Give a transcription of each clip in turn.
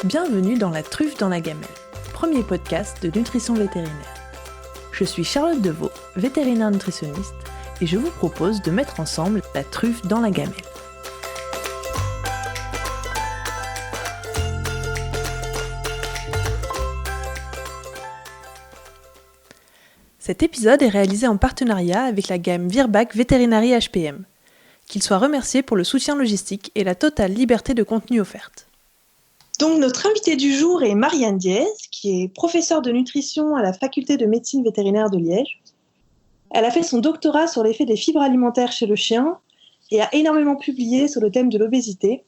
Bienvenue dans La Truffe dans la gamelle, premier podcast de nutrition vétérinaire. Je suis Charlotte Deveau, vétérinaire nutritionniste, et je vous propose de mettre ensemble la truffe dans la gamelle. Cet épisode est réalisé en partenariat avec la gamme Virbac Veterinary HPM. Qu'il soit remercié pour le soutien logistique et la totale liberté de contenu offerte. Donc notre invitée du jour est Marianne Diez, qui est professeure de nutrition à la faculté de médecine vétérinaire de Liège. Elle a fait son doctorat sur l'effet des fibres alimentaires chez le chien et a énormément publié sur le thème de l'obésité,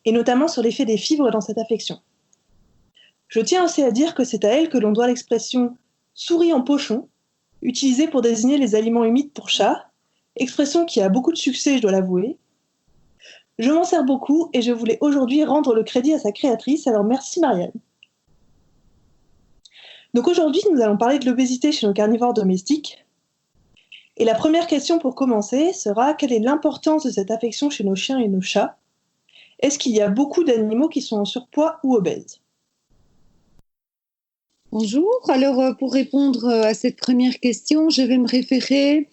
et notamment sur l'effet des fibres dans cette affection. Je tiens aussi à dire que c'est à elle que l'on doit l'expression « souris en pochon », utilisée pour désigner les aliments humides pour chats, expression qui a beaucoup de succès, je dois l'avouer. Je m'en sers beaucoup et je voulais aujourd'hui rendre le crédit à sa créatrice, alors merci Marianne. Donc aujourd'hui, nous allons parler de l'obésité chez nos carnivores domestiques. Et la première question pour commencer sera: quelle est l'importance de cette affection chez nos chiens et nos chats? Est-ce qu'il y a beaucoup d'animaux qui sont en surpoids ou obèses? Bonjour, alors pour répondre à cette première question, je vais me référer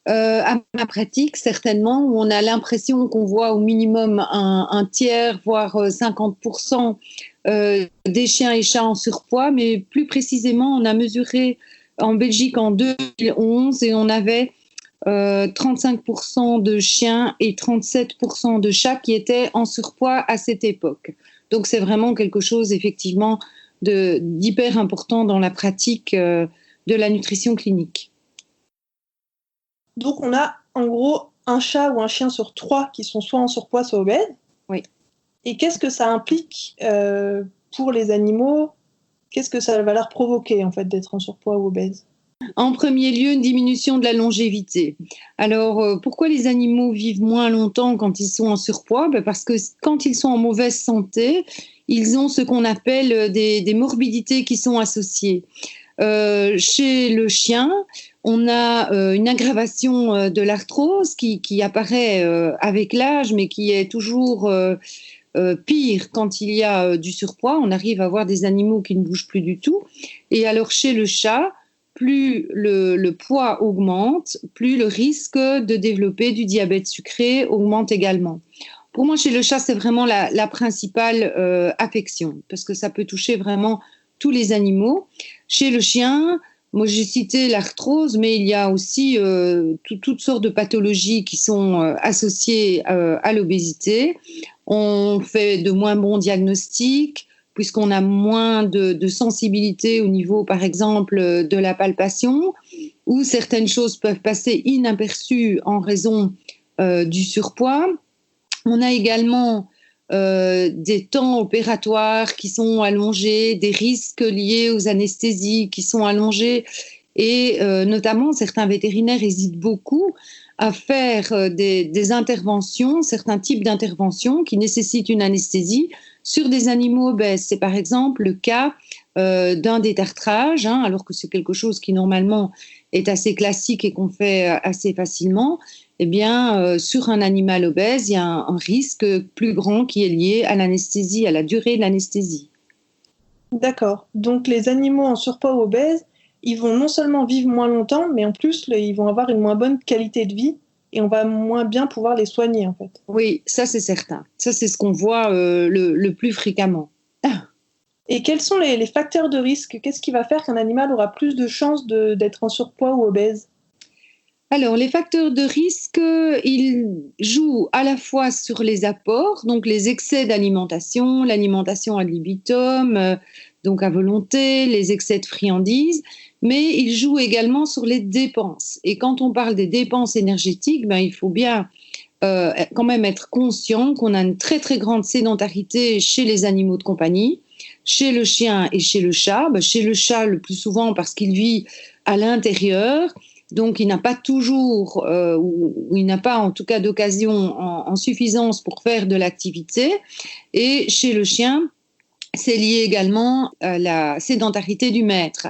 à ma pratique, certainement, où on a l'impression qu'on voit au minimum un tiers, voire 50% des chiens et chats en surpoids, mais plus précisément, on a mesuré en Belgique en 2011 et on avait 35% de chiens et 37% de chats qui étaient en surpoids à cette époque. Donc c'est vraiment quelque chose, effectivement, d'hyper important dans la pratique de la nutrition clinique. Donc, on a en gros un chat ou un chien sur 3 qui sont soit en surpoids, soit obèses. Oui. Et qu'est-ce que ça implique pour les animaux? Qu'est-ce que ça va leur provoquer, en fait, d'être en surpoids ou obèses? En premier lieu, une diminution de la longévité. Alors, pourquoi les animaux vivent moins longtemps quand ils sont en surpoids? Parce que quand ils sont en mauvaise santé, ils ont ce qu'on appelle des morbidités qui sont associées. Chez le chien, on a une aggravation de l'arthrose qui apparaît avec l'âge, mais qui est toujours pire quand il y a du surpoids. On arrive à avoir des animaux qui ne bougent plus du tout. Et alors chez le chat, plus le poids augmente, plus le risque de développer du diabète sucré augmente également. Pour moi, chez le chat, c'est vraiment la principale affection, parce que ça peut toucher vraiment tous les animaux. Chez le chien, moi j'ai cité l'arthrose, mais il y a aussi toutes sortes de pathologies qui sont associées à l'obésité. On fait de moins bons diagnostics, puisqu'on a moins de sensibilité au niveau, par exemple, de la palpation, où certaines choses peuvent passer inaperçues en raison du surpoids. On a également des temps opératoires qui sont allongés, des risques liés aux anesthésies qui sont allongés, et notamment certains vétérinaires hésitent beaucoup à faire des interventions, certains types d'interventions qui nécessitent une anesthésie sur des animaux obèses. C'est par exemple le cas d'un détartrage, alors que c'est quelque chose qui normalement est assez classique et qu'on fait assez facilement. Eh bien, sur un animal obèse, il y a un risque plus grand qui est lié à l'anesthésie, à la durée de l'anesthésie. D'accord. Donc, les animaux en surpoids ou obèses, ils vont non seulement vivre moins longtemps, mais en plus, ils vont avoir une moins bonne qualité de vie et on va moins bien pouvoir les soigner, en fait. Oui, ça c'est certain. Ça, c'est ce qu'on voit le plus fréquemment. Et quels sont les facteurs de risque? Qu'est-ce qui va faire qu'un animal aura plus de chances d'être en surpoids ou obèse? Alors, les facteurs de risque, ils jouent à la fois sur les apports, donc les excès d'alimentation, l'alimentation ad libitum, donc à volonté, les excès de friandises, mais ils jouent également sur les dépenses. Et quand on parle des dépenses énergétiques, il faut bien quand même être conscient qu'on a une très très grande sédentarité chez les animaux de compagnie, chez le chien et chez le chat. Chez le chat, le plus souvent parce qu'il vit à l'intérieur, donc il n'a pas toujours, ou il n'a pas en tout cas d'occasion en suffisance pour faire de l'activité. Et chez le chien, c'est lié également à la sédentarité du maître.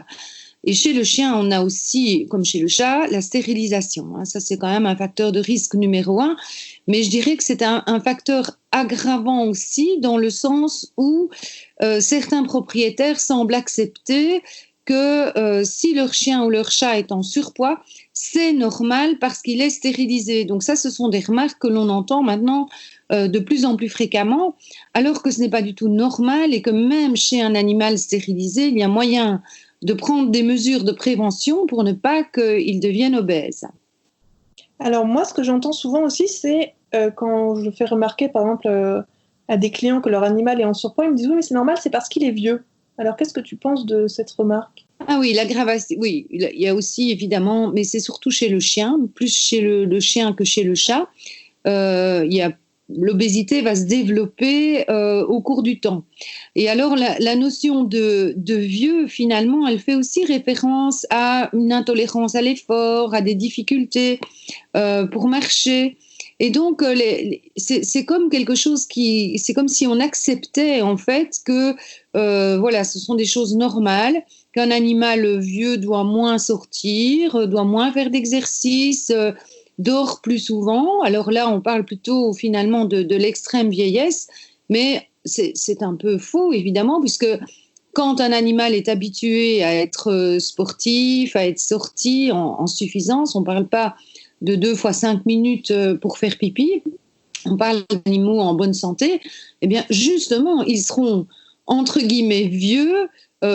Et chez le chien, on a aussi, comme chez le chat, la stérilisation. Ça, c'est quand même un facteur de risque numéro 1. mais je dirais que c'est un facteur aggravant aussi, dans le sens où certains propriétaires semblent accepter que si leur chien ou leur chat est en surpoids, c'est normal parce qu'il est stérilisé. Donc ça, ce sont des remarques que l'on entend maintenant de plus en plus fréquemment, alors que ce n'est pas du tout normal et que même chez un animal stérilisé, il y a moyen de prendre des mesures de prévention pour ne pas qu'il devienne obèse. Alors moi, ce que j'entends souvent aussi, c'est quand je fais remarquer, par exemple, à des clients que leur animal est en surpoids, ils me disent « Oui, mais c'est normal, c'est parce qu'il est vieux ». Alors, qu'est-ce que tu penses de cette remarque ? Ah oui, l'aggravation, oui, il y a aussi évidemment, mais c'est surtout chez le chien, plus chez le chien que chez le chat. L'obésité va se développer au cours du temps. Et alors, la notion de vieux, finalement, elle fait aussi référence à une intolérance à l'effort, à des difficultés pour marcher. Et donc, c'est comme quelque chose c'est comme si on acceptait en fait que voilà, ce sont des choses normales, qu'un animal vieux doit moins sortir, doit moins faire d'exercice, dort plus souvent. Alors là, on parle plutôt finalement de l'extrême vieillesse, mais c'est un peu faux évidemment, puisque quand un animal est habitué à être sportif, à être sorti en suffisance, on ne parle pas de 2 fois 5 minutes pour faire pipi, on parle d'animaux en bonne santé, eh bien justement, ils seront entre guillemets vieux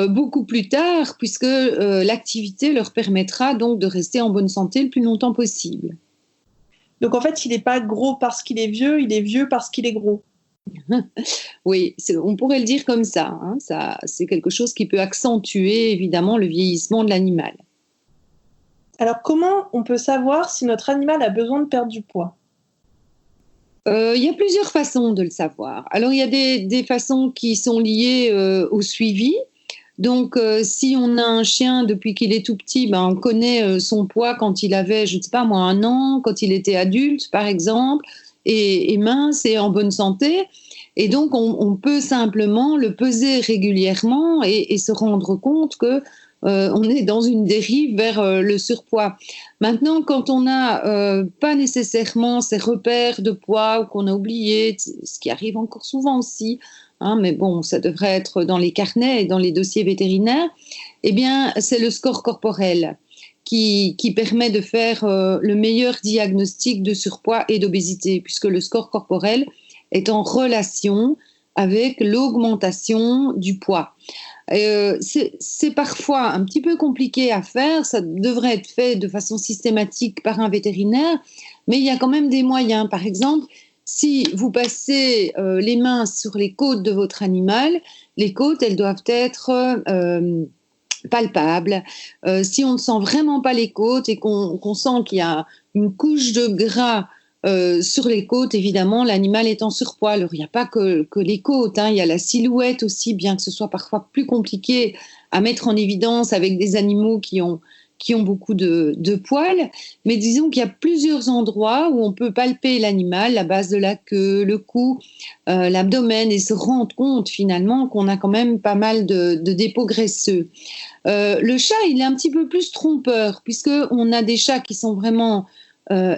beaucoup plus tard, puisque l'activité leur permettra donc de rester en bonne santé le plus longtemps possible. Donc en fait, il n'est pas gros parce qu'il est vieux parce qu'il est gros. Oui, on pourrait le dire comme ça, hein, c'est quelque chose qui peut accentuer évidemment le vieillissement de l'animal. Alors, comment on peut savoir si notre animal a besoin de perdre du poids ? Il y a plusieurs façons de le savoir. Alors, il y a des façons qui sont liées au suivi. Donc, si on a un chien depuis qu'il est tout petit, on connaît son poids quand il avait, je ne sais pas moi, 1 an, quand il était adulte, par exemple, et mince et en bonne santé. Et donc, on peut simplement le peser régulièrement et se rendre compte que on est dans une dérive vers le surpoids. Maintenant, quand on n'a pas nécessairement ces repères de poids ou qu'on a oublié, ce qui arrive encore souvent aussi, hein, mais bon, ça devrait être dans les carnets et dans les dossiers vétérinaires, eh bien, c'est le score corporel qui permet de faire le meilleur diagnostic de surpoids et d'obésité, puisque le score corporel est en relation avec l'augmentation du poids. C'est parfois un petit peu compliqué à faire, ça devrait être fait de façon systématique par un vétérinaire, mais il y a quand même des moyens. Par exemple, si vous passez les mains sur les côtes de votre animal, les côtes, elles doivent être palpables. Si on ne sent vraiment pas les côtes et qu'on sent qu'il y a une couche de gras sur les côtes, évidemment, l'animal est en surpoids. Alors, il n'y a pas que les côtes, hein, il y a la silhouette aussi, bien que ce soit parfois plus compliqué à mettre en évidence avec des animaux qui ont beaucoup de poils. Mais disons qu'il y a plusieurs endroits où on peut palper l'animal, la base de la queue, le cou, l'abdomen, et se rendre compte finalement qu'on a quand même pas mal de dépôts graisseux. Le chat, il est un petit peu plus trompeur, puisqu'on a des chats qui sont vraiment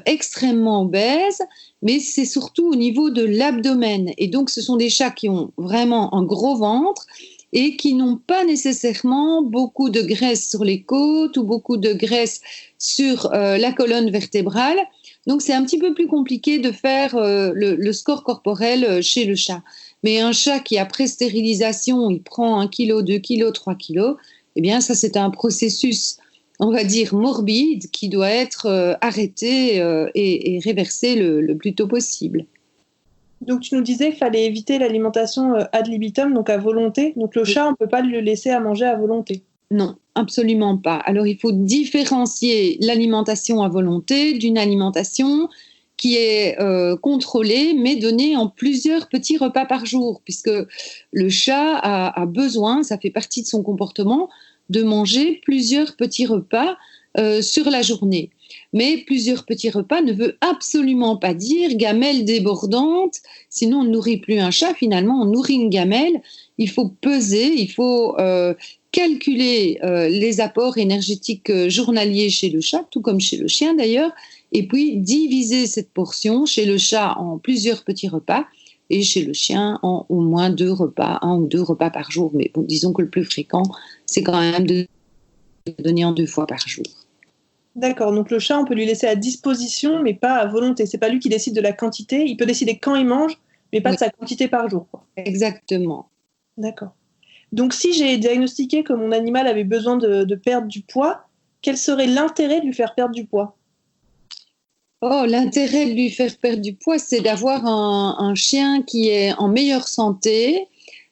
extrêmement obèses, mais c'est surtout au niveau de l'abdomen. Et donc, ce sont des chats qui ont vraiment un gros ventre et qui n'ont pas nécessairement beaucoup de graisse sur les côtes ou beaucoup de graisse sur la colonne vertébrale. Donc, c'est un petit peu plus compliqué de faire le score corporel chez le chat. Mais un chat qui, après stérilisation, il prend 1 kg, 2 kg, 3 kg, eh bien, ça, c'est un processus, on va dire, morbide qui doit être arrêté et réversé le plus tôt possible. Donc, tu nous disais qu'il fallait éviter l'alimentation ad libitum, donc à volonté. Donc, le chat, on ne peut pas le laisser à manger à volonté. Non, absolument pas. Alors, il faut différencier l'alimentation à volonté d'une alimentation qui est contrôlée, mais donnée en plusieurs petits repas par jour, puisque le chat a besoin, ça fait partie de son comportement, de manger plusieurs petits repas sur la journée. Mais plusieurs petits repas ne veut absolument pas dire gamelle débordante, sinon on ne nourrit plus un chat, finalement on nourrit une gamelle. Il faut peser, il faut calculer les apports énergétiques journaliers chez le chat, tout comme chez le chien d'ailleurs, et puis diviser cette portion chez le chat en plusieurs petits repas et chez le chien en au moins 2 repas, 1 ou 2 repas par jour. Mais bon, disons que le plus fréquent, c'est quand même de donner en 2 fois par jour. D'accord, donc le chat, on peut lui laisser à disposition, mais pas à volonté. C'est pas lui qui décide de la quantité. Il peut décider quand il mange, mais pas de sa quantité par jour, quoi. Exactement. D'accord. Donc si j'ai diagnostiqué que mon animal avait besoin de perdre du poids, quel serait l'intérêt de lui faire perdre du poids? Oh, l'intérêt de lui faire perdre du poids, c'est d'avoir un chien qui est en meilleure santé,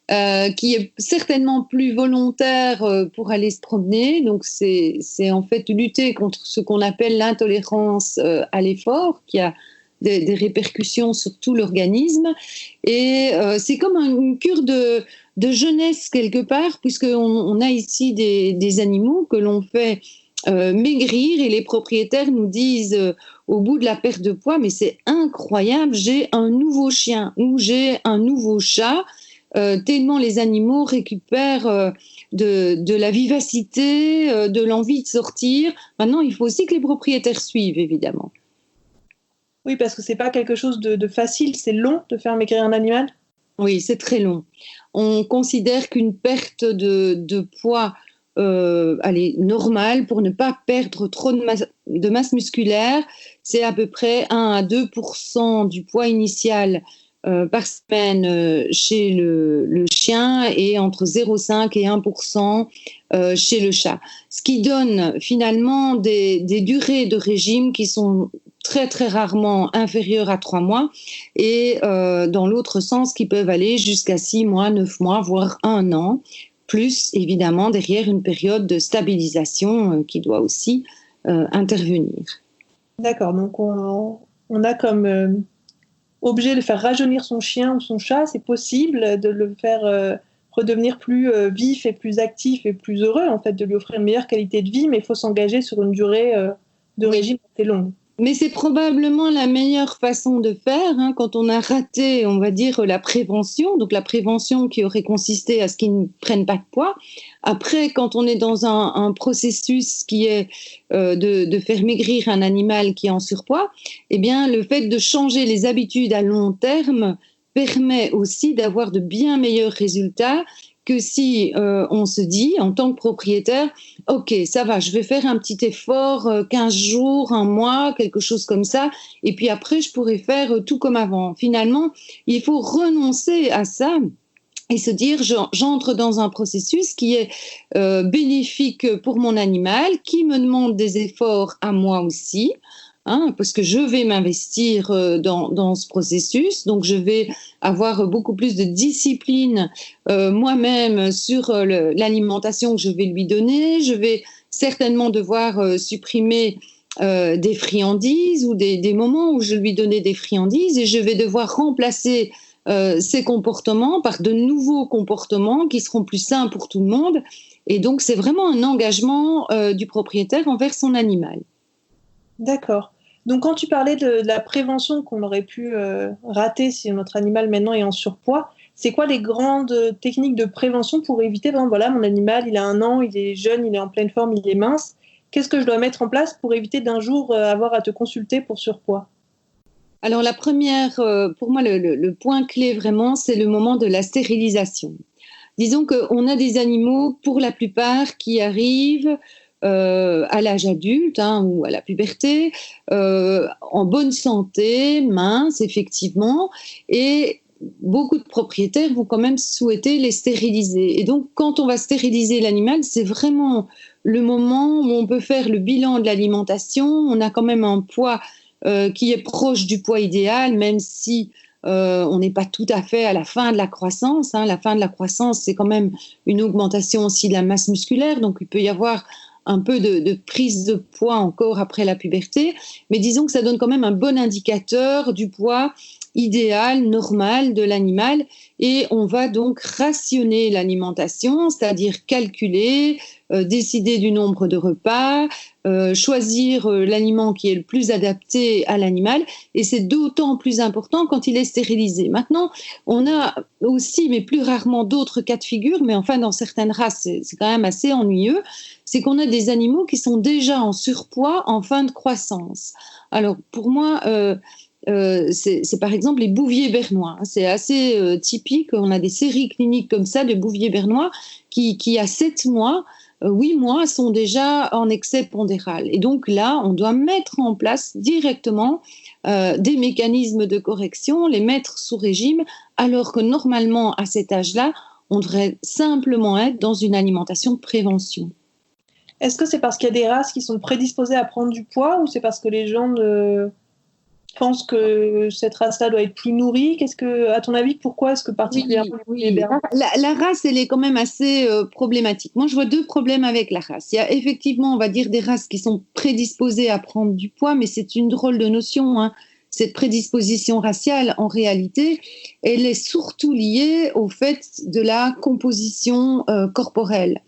qui est certainement plus volontaire pour aller se promener. Donc, c'est en fait lutter contre ce qu'on appelle l'intolérance à l'effort, qui a des répercussions sur tout l'organisme. Et c'est comme une cure de jeunesse quelque part, puisqu'on a ici des animaux que l'on fait maigrir et les propriétaires nous disent au bout de la perte de poids, mais c'est incroyable, j'ai un nouveau chien ou j'ai un nouveau chat. Tellement les animaux récupèrent de la vivacité, de l'envie de sortir. Maintenant, il faut aussi que les propriétaires suivent, évidemment. Oui, parce que c'est pas quelque chose de facile, c'est long de faire maigrir un animal. Oui, c'est très long. On considère qu'une perte de poids normale, pour ne pas perdre trop de masse musculaire, c'est à peu près 1 à 2% du poids initial par semaine chez le chien et entre 0,5 et 1% chez le chat. Ce qui donne finalement des durées de régime qui sont très très rarement inférieures à 3 mois et dans l'autre sens qui peuvent aller jusqu'à 6 mois, 9 mois, voire 1 an, plus évidemment derrière une période de stabilisation qui doit aussi intervenir. D'accord, donc on a comme objet de faire rajeunir son chien ou son chat, c'est possible de le faire redevenir plus vif et plus actif et plus heureux, en fait, de lui offrir une meilleure qualité de vie, mais il faut s'engager sur une durée de régime assez longue. Mais c'est probablement la meilleure façon de faire quand on a raté, on va dire, la prévention. Donc la prévention qui aurait consisté à ce qu'ils ne prennent pas de poids. Après, quand on est dans un processus qui est de faire maigrir un animal qui est en surpoids, eh bien, le fait de changer les habitudes à long terme permet aussi d'avoir de bien meilleurs résultats que si on se dit, en tant que propriétaire, ok, ça va, je vais faire un petit effort, 15 jours, 1 mois, quelque chose comme ça, et puis après, je pourrai faire tout comme avant. Finalement, il faut renoncer à ça et se dire, j'entre dans un processus qui est bénéfique pour mon animal, qui me demande des efforts à moi aussi, parce que je vais m'investir dans ce processus, donc je vais avoir beaucoup plus de discipline moi-même sur l'alimentation que je vais lui donner. Je vais certainement devoir supprimer des friandises ou des moments où je lui donnais des friandises et je vais devoir remplacer ces comportements par de nouveaux comportements qui seront plus sains pour tout le monde. Et donc, c'est vraiment un engagement du propriétaire envers son animal. D'accord. Donc, quand tu parlais de la prévention qu'on aurait pu rater si notre animal maintenant est en surpoids, c'est quoi les grandes techniques de prévention pour éviter, ben, voilà, mon animal, il a 1 an, il est jeune, il est en pleine forme, il est mince. Qu'est-ce que je dois mettre en place pour éviter d'un jour avoir à te consulter pour surpoids? Alors, la première, pour moi, le point clé vraiment, c'est le moment de la stérilisation. Disons qu'on a des animaux, pour la plupart, qui arrivent à l'âge adulte ou à la puberté, en bonne santé, minces, effectivement, et beaucoup de propriétaires vont quand même souhaiter les stériliser. Et donc, quand on va stériliser l'animal, c'est vraiment le moment où on peut faire le bilan de l'alimentation. On a quand même un poids qui est proche du poids idéal, même si on n'est pas tout à fait à la fin de la croissance. La fin de la croissance, c'est quand même une augmentation aussi de la masse musculaire, donc il peut y avoir un peu de prise de poids encore après la puberté, mais disons que ça donne quand même un bon indicateur du poids idéal, normal de l'animal, et on va donc rationner l'alimentation, c'est-à-dire calculer, décider du nombre de repas, choisir l'aliment qui est le plus adapté à l'animal, et c'est d'autant plus important quand il est stérilisé. Maintenant, on a aussi, mais plus rarement, d'autres cas de figure, mais enfin dans certaines races, c'est quand même assez ennuyeux, c'est qu'on a des animaux qui sont déjà en surpoids en fin de croissance. Alors pour moi, c'est par exemple les bouviers bernois. C'est assez typique. On a des séries cliniques comme ça de bouviers bernois qui à 7 mois, 8 mois, sont déjà en excès pondéral. Et donc là, on doit mettre en place directement des mécanismes de correction, les mettre sous régime, alors que normalement, à cet âge-là, on devrait simplement être dans une alimentation de prévention. Est-ce que c'est parce qu'il y a des races qui sont prédisposées à prendre du poids ou c'est parce que les gens pensent que cette race-là doit être plus nourrie? À ton avis, pourquoi est-ce que particulièrement oui. La race, elle est quand même assez problématique. Moi, je vois 2 problèmes avec la race. Il y a effectivement, on va dire, des races qui sont prédisposées à prendre du poids, mais c'est une drôle de notion, hein. Cette prédisposition raciale, en réalité, elle est surtout liée au fait de la composition corporelle.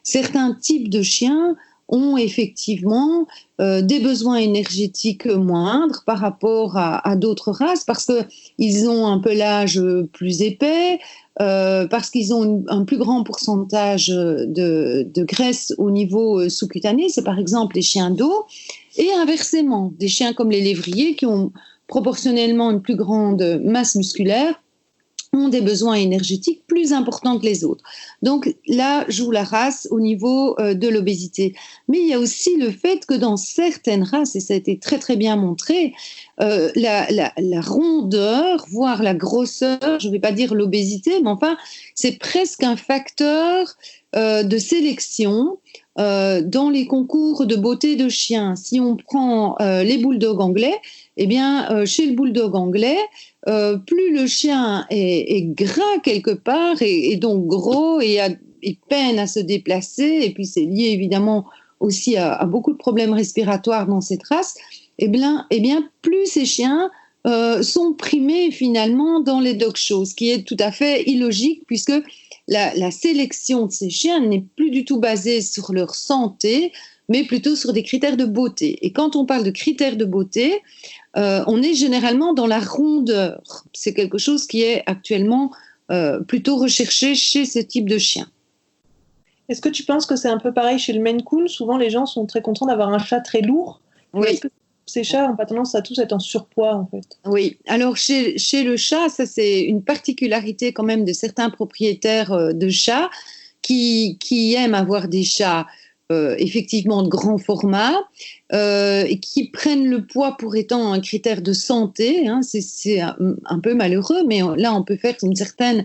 Certains types de chiens ont effectivement des besoins énergétiques moindres par rapport à d'autres races parce qu'ils ont un pelage plus épais, parce qu'ils ont un plus grand pourcentage de graisse au niveau sous-cutané, c'est par exemple les chiens d'eau, et inversement, des chiens comme les lévriers qui ont proportionnellement une plus grande masse musculaire ont des besoins énergétiques plus importants que les autres. Donc là joue la race au niveau de l'obésité. Mais il y a aussi le fait que dans certaines races, et ça a été très très bien montré, la rondeur, voire la grosseur, je ne vais pas dire l'obésité, mais enfin c'est presque un facteur de sélection dans les concours de beauté de chiens. Si on prend les bulldogs anglais, eh bien, chez le bulldog anglais, plus le chien est gras quelque part et donc gros et peine à se déplacer, et puis c'est lié évidemment aussi à beaucoup de problèmes respiratoires dans cette race, eh bien plus ces chiens sont primés finalement dans les dog shows, ce qui est tout à fait illogique puisque la sélection de ces chiens n'est plus du tout basée sur leur santé, mais plutôt sur des critères de beauté. Et quand on parle de critères de beauté, on est généralement dans la rondeur. C'est quelque chose qui est actuellement plutôt recherché chez ce type de chien. Est-ce que tu penses que c'est un peu pareil chez le Maine Coon? Souvent, les gens sont très contents d'avoir un chat très lourd. Oui. Est-ce que ces chats n'ont pas tendance à tous être en surpoids, en fait? Oui. Alors, chez le chat, ça, c'est une particularité quand même de certains propriétaires de chats qui aiment avoir des chats effectivement de grand format et qui prennent le poids pour étant un critère de santé. Hein. C'est un peu malheureux, mais là, on peut faire une certaine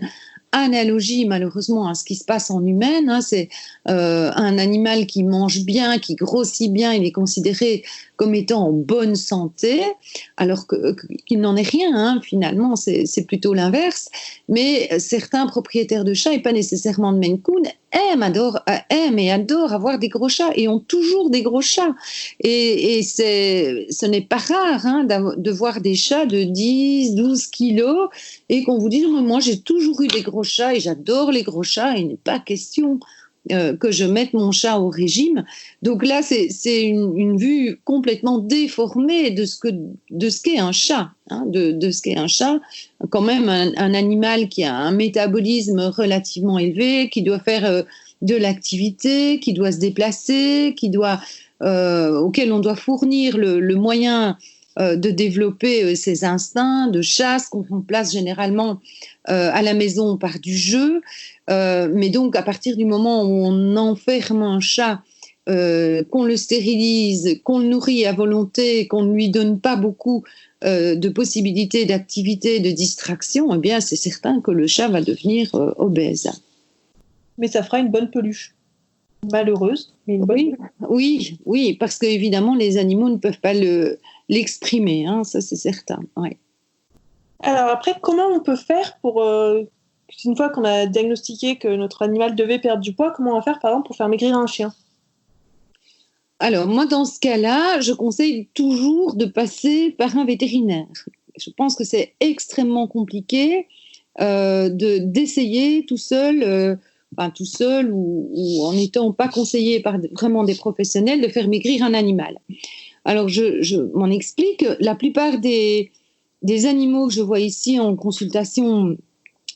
analogie malheureusement à ce qui se passe en humaine. Hein. C'est un animal qui mange bien, qui grossit bien, il est considéré comme étant en bonne santé, alors qu'il n'en est rien. Hein. Finalement, c'est plutôt l'inverse. Mais certains propriétaires de chats, et pas nécessairement de Maine Coon, aiment et adorent avoir des gros chats et ont toujours des gros chats. Et ce n'est pas rare hein, de voir des chats de 10, 12 kilos et qu'on vous dise « Moi, j'ai toujours eu des gros chats et j'adore les gros chats et il n'est pas question que je mette mon chat au régime. » Donc là, c'est une vue complètement déformée de ce qu'est un chat. Hein, de ce qu'est un chat. Quand même, un animal qui a un métabolisme relativement élevé, qui doit faire de l'activité, qui doit se déplacer, auquel on doit fournir le moyen de développer ses instincts de chasse qu'on place généralement à la maison par du jeu. Mais donc, à partir du moment où on enferme un chat, qu'on le stérilise, qu'on le nourrit à volonté, qu'on ne lui donne pas beaucoup de possibilités d'activité, de distraction, eh bien, c'est certain que le chat va devenir obèse. Mais ça fera une bonne peluche. Malheureuse, mais une bonne peluche. Oui, parce qu'évidemment, les animaux ne peuvent pas l'exprimer, hein, ça c'est certain. Ouais. Alors après, comment on peut faire pour, une fois qu'on a diagnostiqué que notre animal devait perdre du poids, comment on va faire par exemple pour faire maigrir un chien? Alors moi, dans ce cas-là, je conseille toujours de passer par un vétérinaire. je pense que c'est extrêmement compliqué d'essayer tout seul, tout seul ou en n'étant pas conseillé par vraiment des professionnels, de faire maigrir un animal. Alors, je m'en explique. La plupart des animaux que je vois ici en consultation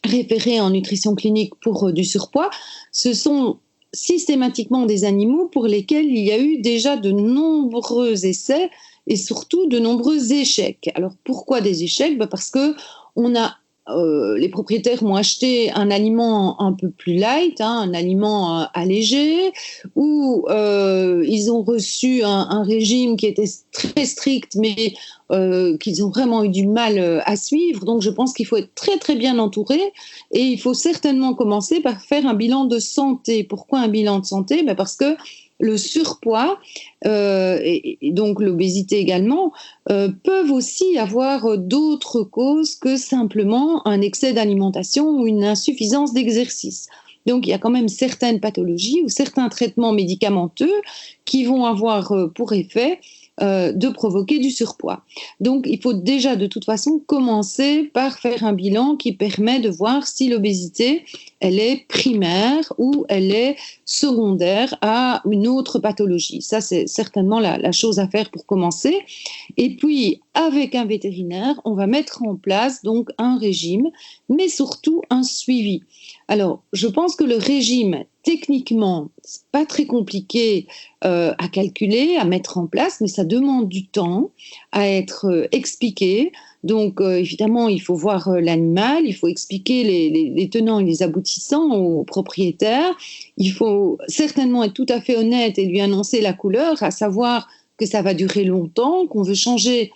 référés en nutrition clinique pour du surpoids, ce sont systématiquement des animaux pour lesquels il y a eu déjà de nombreux essais et surtout de nombreux échecs. Alors pourquoi des échecs ? Parce que les propriétaires m'ont acheté un aliment un peu plus light, un aliment allégé, où ils ont reçu un régime qui était très strict, mais qu'ils ont vraiment eu du mal à suivre. Donc je pense qu'il faut être très très bien entouré et il faut certainement commencer par faire un bilan de santé. Pourquoi un bilan de santé ? Parce que le surpoids et donc l'obésité également peuvent aussi avoir d'autres causes que simplement un excès d'alimentation ou une insuffisance d'exercice. Donc il y a quand même certaines pathologies ou certains traitements médicamenteux qui vont avoir pour effet de provoquer du surpoids. Donc il faut déjà de toute façon commencer par faire un bilan qui permet de voir si l'obésité elle est primaire ou elle est secondaire à une autre pathologie. Ça, c'est certainement la chose à faire pour commencer. Et puis, avec un vétérinaire, on va mettre en place donc un régime, mais surtout un suivi. Alors, je pense que le régime, techniquement, c'est pas très compliqué à calculer, à mettre en place, mais ça demande du temps à être expliqué. Donc, évidemment, il faut voir l'animal, il faut expliquer les tenants et les aboutissants au propriétaire. Il faut certainement être tout à fait honnête et lui annoncer la couleur, à savoir que ça va durer longtemps, qu'on veut changer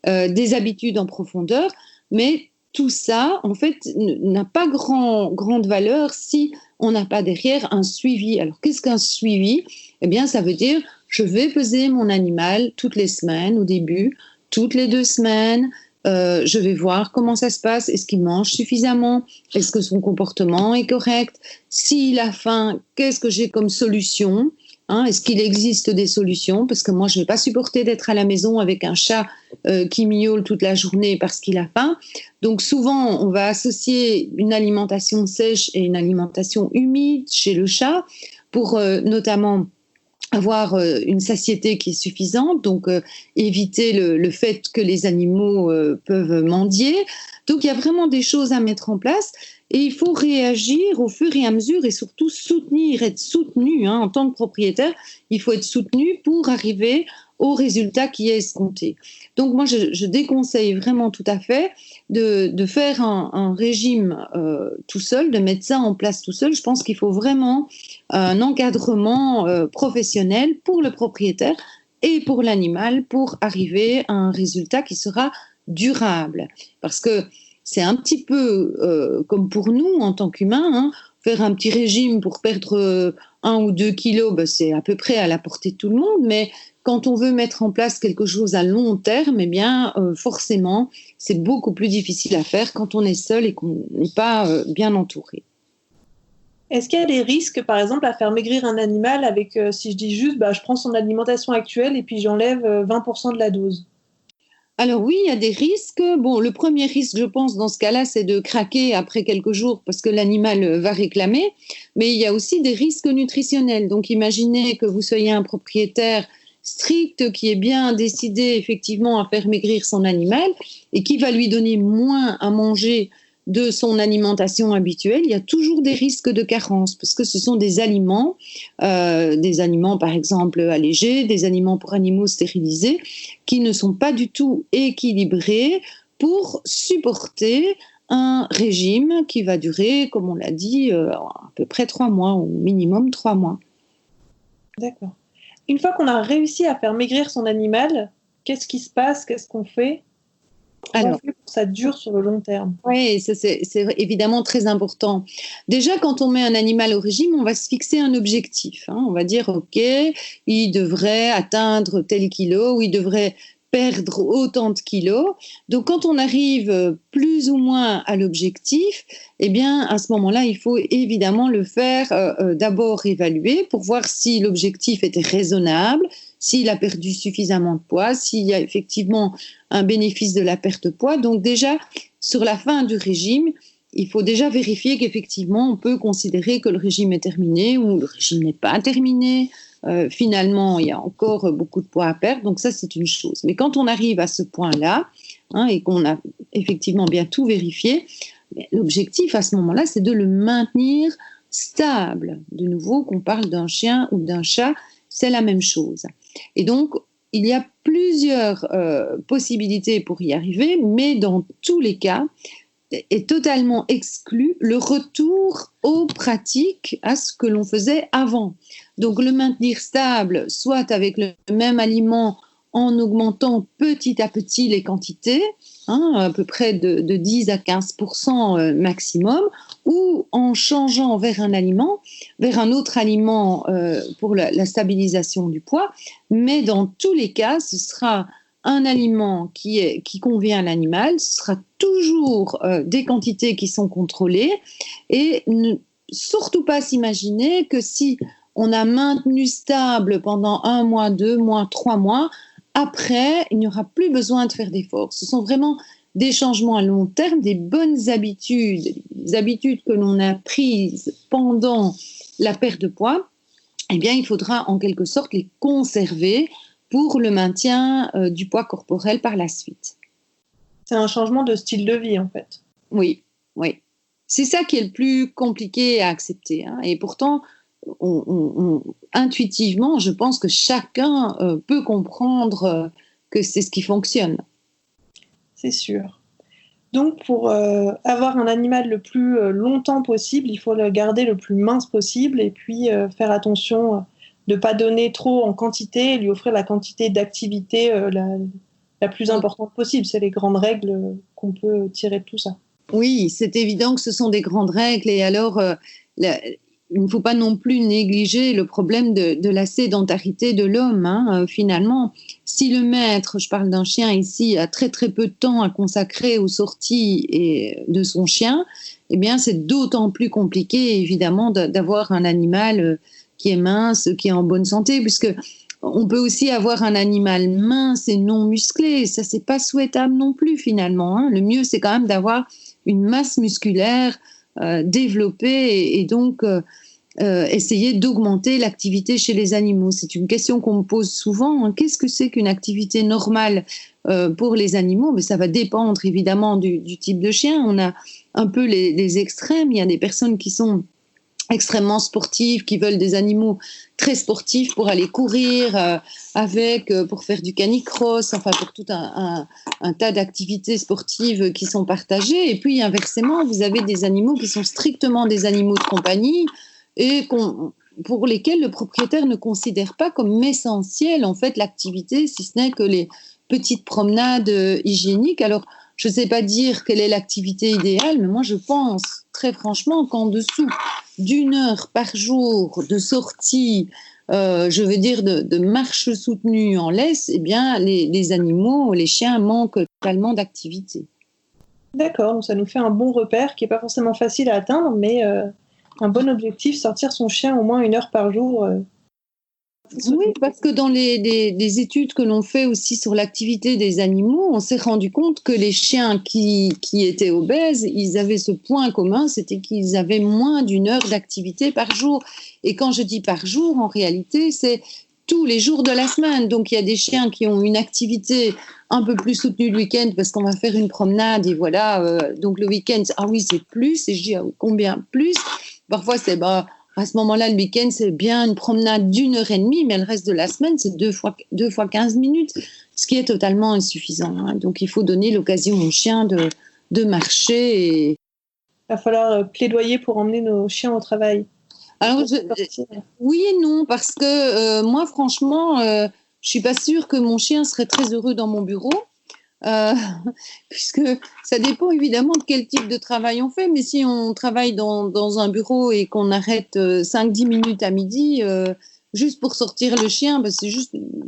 des habitudes en profondeur. Mais tout ça, en fait, n'a pas grande valeur si on n'a pas derrière un suivi. Alors, qu'est-ce qu'un suivi ? Eh bien, ça veut dire, je vais peser mon animal toutes les semaines au début, toutes les 2 semaines. Je vais voir comment ça se passe. Est-ce qu'il mange suffisamment ? Est-ce que son comportement est correct ? S'il a faim, qu'est-ce que j'ai comme solution ? Est-ce qu'il existe des solutions ? Parce que moi, je ne vais pas supporter d'être à la maison avec un chat qui miaule toute la journée parce qu'il a faim. Donc souvent, on va associer une alimentation sèche et une alimentation humide chez le chat pour notamment avoir une satiété qui est suffisante, donc éviter le fait que les animaux peuvent mendier. Donc il y a vraiment des choses à mettre en place et il faut réagir au fur et à mesure et surtout être soutenu en tant que propriétaire. Il faut être soutenu pour arriver au résultat qui est escompté. Donc moi, je déconseille vraiment tout à fait de faire un régime tout seul, de mettre ça en place tout seul. Je pense qu'il faut vraiment un encadrement professionnel pour le propriétaire et pour l'animal pour arriver à un résultat qui sera durable. Parce que c'est un petit peu comme pour nous en tant qu'humains, faire un petit régime pour perdre 1 ou 2 kilos, c'est à peu près à la portée de tout le monde, mais quand on veut mettre en place quelque chose à long terme, eh bien, forcément, c'est beaucoup plus difficile à faire quand on est seul et qu'on n'est pas bien entouré. Est-ce qu'il y a des risques, par exemple, à faire maigrir un animal avec, si je dis juste, je prends son alimentation actuelle et puis j'enlève 20% de la dose ? Alors oui, il y a des risques. Bon, le premier risque, je pense, dans ce cas-là, c'est de craquer après quelques jours parce que l'animal va réclamer. Mais il y a aussi des risques nutritionnels. Donc imaginez que vous soyez un propriétaire strict qui est bien décidé effectivement à faire maigrir son animal et qui va lui donner moins à manger de son alimentation habituelle, il y a toujours des risques de carence parce que ce sont des aliments par exemple allégés, des aliments pour animaux stérilisés qui ne sont pas du tout équilibrés pour supporter un régime qui va durer, comme on l'a dit, à peu près 3 mois, au minimum 3 mois. D'accord. Une fois qu'on a réussi à faire maigrir son animal, qu'est-ce qui se passe ? Qu'est-ce qu'on fait ? Comment on fait pour que ça dure sur le long terme ? Oui, ça, c'est évidemment très important. Déjà, quand on met un animal au régime, on va se fixer un objectif. On va dire, OK, il devrait atteindre tel kilo ou il devrait perdre autant de kilos. Donc, quand on arrive plus ou moins à l'objectif, eh bien, à ce moment-là, il faut évidemment le faire d'abord évaluer pour voir si l'objectif était raisonnable, s'il a perdu suffisamment de poids, s'il y a effectivement un bénéfice de la perte de poids. Donc déjà, sur la fin du régime, il faut déjà vérifier qu'effectivement, on peut considérer que le régime est terminé ou le régime n'est pas terminé. Finalement, il y a encore beaucoup de poids à perdre, donc ça, c'est une chose. Mais quand on arrive à ce point-là, et qu'on a effectivement bien tout vérifié, l'objectif à ce moment-là, c'est de le maintenir stable. De nouveau, qu'on parle d'un chien ou d'un chat, c'est la même chose. Et donc, il y a plusieurs possibilités pour y arriver, mais dans tous les cas, est totalement exclu le retour aux pratiques, à ce que l'on faisait avant. Donc le maintenir stable, soit avec le même aliment en augmentant petit à petit les quantités, à peu près de 10 à 15% maximum, ou en changeant vers un autre aliment pour la stabilisation du poids. Mais dans tous les cas, ce sera un aliment qui convient à l'animal, ce sera toujours des quantités qui sont contrôlées, et ne surtout pas s'imaginer que si on a maintenu stable pendant 1 mois, 2 mois, 3 mois, après, il n'y aura plus besoin de faire d'efforts. Ce sont vraiment des changements à long terme, des bonnes habitudes, des habitudes que l'on a prises pendant la perte de poids. Eh bien, il faudra en quelque sorte les conserver pour le maintien du poids corporel par la suite. C'est un changement de style de vie, en fait. Oui. C'est ça qui est le plus compliqué à accepter. Et pourtant, intuitivement, je pense que chacun peut comprendre que c'est ce qui fonctionne. C'est sûr. Donc, pour avoir un animal le plus longtemps possible, il faut le garder le plus mince possible et puis faire attention de ne pas donner trop en quantité et lui offrir la quantité d'activité la plus importante possible. C'est les grandes règles qu'on peut tirer de tout ça. Oui, c'est évident que ce sont des grandes règles. Et alors, il ne faut pas non plus négliger le problème de la sédentarité de l'homme. Finalement, si le maître, je parle d'un chien ici, a très très peu de temps à consacrer aux sorties de son chien, eh bien, c'est d'autant plus compliqué, évidemment, d'avoir un animal qui est mince, qui est en bonne santé, puisque on peut aussi avoir un animal mince et non musclé. Ça, c'est pas souhaitable non plus, finalement. Le mieux, c'est quand même d'avoir une masse musculaire développée et donc essayer d'augmenter l'activité chez les animaux. C'est une question qu'on me pose souvent. Qu'est-ce que c'est qu'une activité normale pour les animaux? Mais ça va dépendre évidemment du type de chien. On a un peu les extrêmes. Il y a des personnes qui sont extrêmement sportives, qui veulent des animaux très sportifs pour aller courir pour faire du canicross, enfin pour tout un tas d'activités sportives qui sont partagées. Et puis inversement, vous avez des animaux qui sont strictement des animaux de compagnie et pour lesquels le propriétaire ne considère pas comme essentielle en fait l'activité, si ce n'est que les petites promenades hygiéniques. Alors, je ne sais pas dire quelle est l'activité idéale, mais moi je pense très franchement qu'en dessous d'1 heure par jour de sortie, je veux dire de marche soutenue en laisse, eh bien les animaux, les chiens manquent totalement d'activité. D'accord, donc ça nous fait un bon repère qui n'est pas forcément facile à atteindre, mais un bon objectif, sortir son chien au moins 1 heure par jour. Oui, parce que dans les études que l'on fait aussi sur l'activité des animaux, on s'est rendu compte que les chiens qui étaient obèses, ils avaient ce point commun, c'était qu'ils avaient moins d'1 heure d'activité par jour. Et quand je dis par jour, en réalité, c'est tous les jours de la semaine. Donc, il y a des chiens qui ont une activité un peu plus soutenue le week-end parce qu'on va faire une promenade et voilà. Donc, le week-end, ah oui, c'est plus. Et je dis, ah oui, combien plus? Parfois, c'est à ce moment-là, le week-end, c'est bien une promenade d'1 heure et demie, mais le reste de la semaine, c'est 2 fois 15 minutes, ce qui est totalement insuffisant. Donc, il faut donner l'occasion aux chiens de marcher. Il va falloir plaidoyer pour emmener nos chiens au travail. Alors, oui et non, parce que moi, franchement, je ne suis pas sûre que mon chien serait très heureux dans mon bureau. Puisque ça dépend évidemment de quel type de travail on fait, mais si on travaille dans un bureau et qu'on arrête 5-10 minutes à midi juste pour sortir le chien,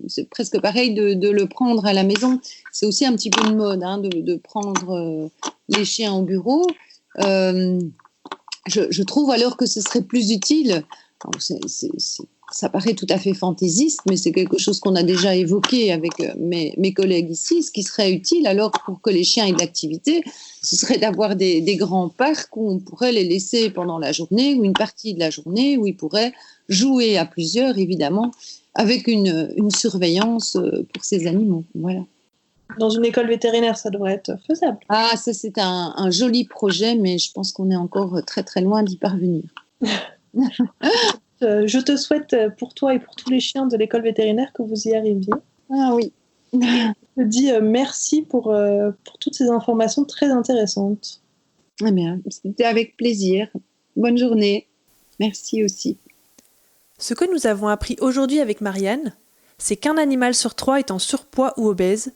c'est presque pareil de le prendre à la maison. C'est aussi un petit peu une mode de prendre les chiens au bureau. Je trouve alors que ce serait plus utile. Alors, c'est ça paraît tout à fait fantaisiste, mais c'est quelque chose qu'on a déjà évoqué avec mes collègues ici. Ce qui serait utile, alors, pour que les chiens aient de l'activité, ce serait d'avoir des grands parcs où on pourrait les laisser pendant la journée, ou une partie de la journée, où ils pourraient jouer à plusieurs, évidemment, avec une surveillance pour ces animaux. Voilà. Dans une école vétérinaire, ça devrait être faisable. Ah, ça, c'est un joli projet, mais je pense qu'on est encore très, très loin d'y parvenir. Je te souhaite pour toi et pour tous les chiens de l'école vétérinaire que vous y arriviez. Ah oui. Je te dis merci pour toutes ces informations très intéressantes. Eh bien, c'était avec plaisir. Bonne journée. Merci aussi. Ce que nous avons appris aujourd'hui avec Marianne, c'est qu'un animal sur 3 est en surpoids ou obèse,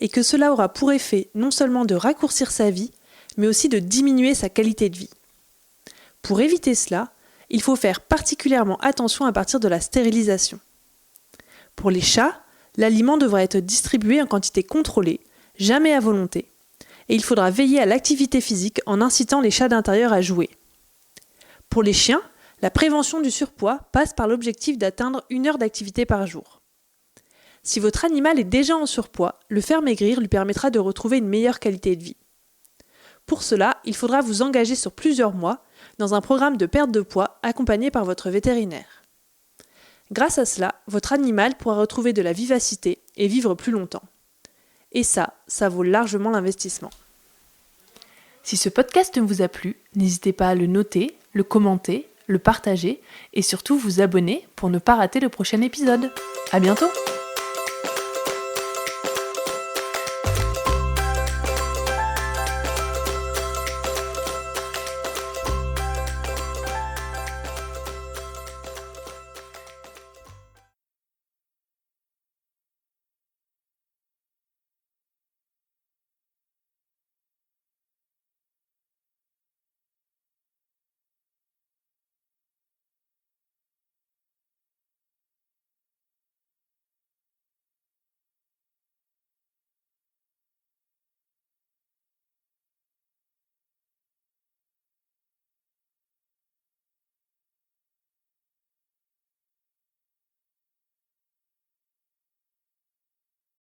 et que cela aura pour effet non seulement de raccourcir sa vie, mais aussi de diminuer sa qualité de vie. Pour éviter cela, il faut faire particulièrement attention à partir de la stérilisation. Pour les chats, l'aliment devra être distribué en quantité contrôlée, jamais à volonté, et il faudra veiller à l'activité physique en incitant les chats d'intérieur à jouer. Pour les chiens, la prévention du surpoids passe par l'objectif d'atteindre 1 heure d'activité par jour. Si votre animal est déjà en surpoids, le faire maigrir lui permettra de retrouver une meilleure qualité de vie. Pour cela, il faudra vous engager sur plusieurs mois dans un programme de perte de poids accompagné par votre vétérinaire. Grâce à cela, votre animal pourra retrouver de la vivacité et vivre plus longtemps. Et ça vaut largement l'investissement. Si ce podcast vous a plu, n'hésitez pas à le noter, le commenter, le partager et surtout vous abonner pour ne pas rater le prochain épisode. À bientôt!